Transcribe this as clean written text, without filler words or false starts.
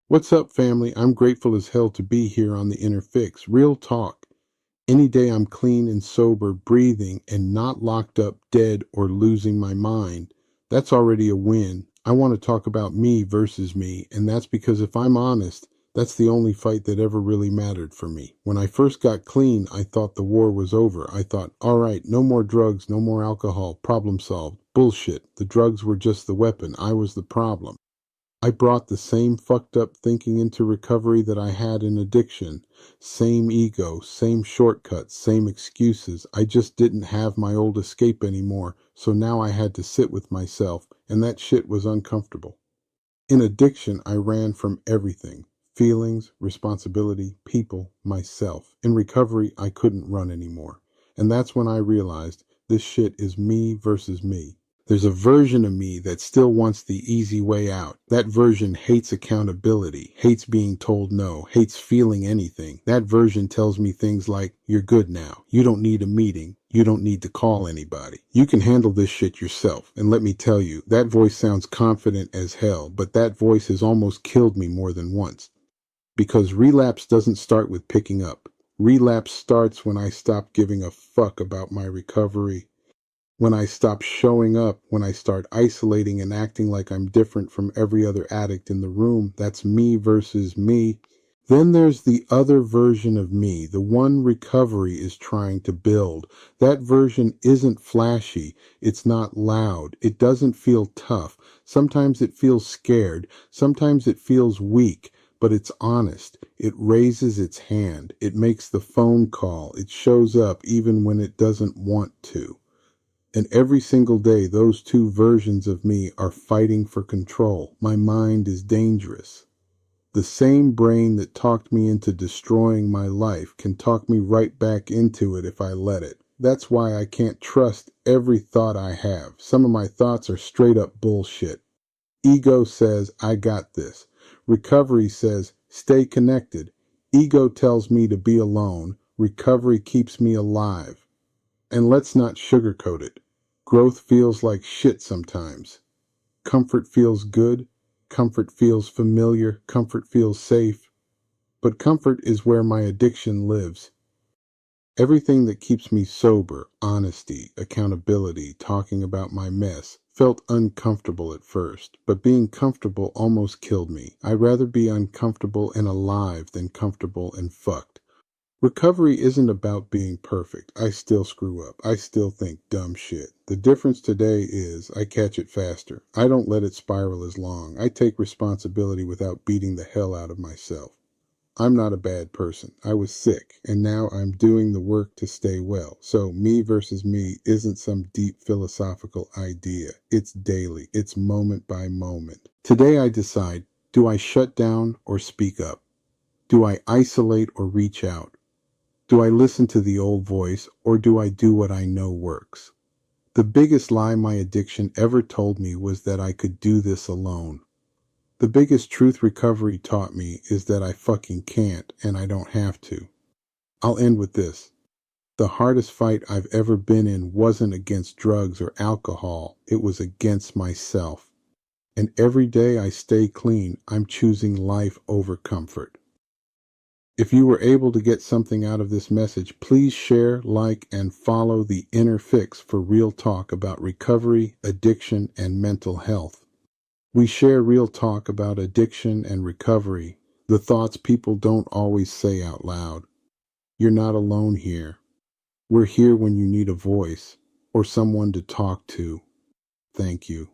What's up, family? I'm grateful as hell to be here on the Inner Fix. Real talk. Any day I'm clean and sober, breathing, and not locked up, dead, or losing my mind, that's already a win. I want to talk about me versus me, and that's because if I'm honest, that's the only fight that ever really mattered for me. When I first got clean, I thought the war was over. I thought, all right, no more drugs, no more alcohol, problem solved. Bullshit. The drugs were just the weapon. I was the problem. I brought the same fucked up thinking into recovery that I had in addiction. Same ego, same shortcuts, same excuses. I just didn't have my old escape anymore, so now I had to sit with myself, and that shit was uncomfortable. In addiction, I ran from everything. Feelings, responsibility, people, myself. In recovery, I couldn't run anymore. And that's when I realized this shit is me versus me. There's a version of me that still wants the easy way out. That version hates accountability, hates being told no, hates feeling anything. That version tells me things like, you're good now. You don't need a meeting. You don't need to call anybody. You can handle this shit yourself. And let me tell you, that voice sounds confident as hell, but that voice has almost killed me more than once. Because relapse doesn't start with picking up. Relapse starts when I stop giving a fuck about my recovery, when I stop showing up, when I start isolating and acting like I'm different from every other addict in the room. That's me versus me. Then there's the other version of me, the one recovery is trying to build. That version isn't flashy. It's not loud. It doesn't feel tough. Sometimes it feels scared. Sometimes it feels weak. But it's honest. It raises its hand. It makes the phone call. It shows up even when it doesn't want to. And every single day, those two versions of me are fighting for control. My mind is dangerous. The same brain that talked me into destroying my life can talk me right back into it if I let it. That's why I can't trust every thought I have. Some of my thoughts are straight up bullshit. Ego says, I got this. Recovery says, stay connected. Ego tells me to be alone. Recovery keeps me alive. And let's not sugarcoat it. Growth feels like shit sometimes. Comfort feels good. Comfort feels familiar. Comfort feels safe. But comfort is where my addiction lives. Everything that keeps me sober, honesty, accountability, talking about my mess, felt uncomfortable at first, but being comfortable almost killed me. I'd rather be uncomfortable and alive than comfortable and fucked. Recovery isn't about being perfect. I still screw up. I still think dumb shit. The difference today is I catch it faster. I don't let it spiral as long. I take responsibility without beating the hell out of myself. I'm not a bad person. I was sick, and now I'm doing the work to stay well. So me versus me isn't some deep philosophical idea. It's daily. It's moment by moment. Today I decide, do I shut down or speak up? Do I isolate or reach out? Do I listen to the old voice, or do I do what I know works? The biggest lie my addiction ever told me was that I could do this alone. The biggest truth recovery taught me is that I fucking can't, and I don't have to. I'll end with this. The hardest fight I've ever been in wasn't against drugs or alcohol. It was against myself. And every day I stay clean, I'm choosing life over comfort. If you were able to get something out of this message, please share, like, and follow the Inner Fix for real talk about recovery, addiction, and mental health. We share real talk about addiction and recovery, the thoughts people don't always say out loud. You're not alone here. We're here when you need a voice or someone to talk to. Thank you.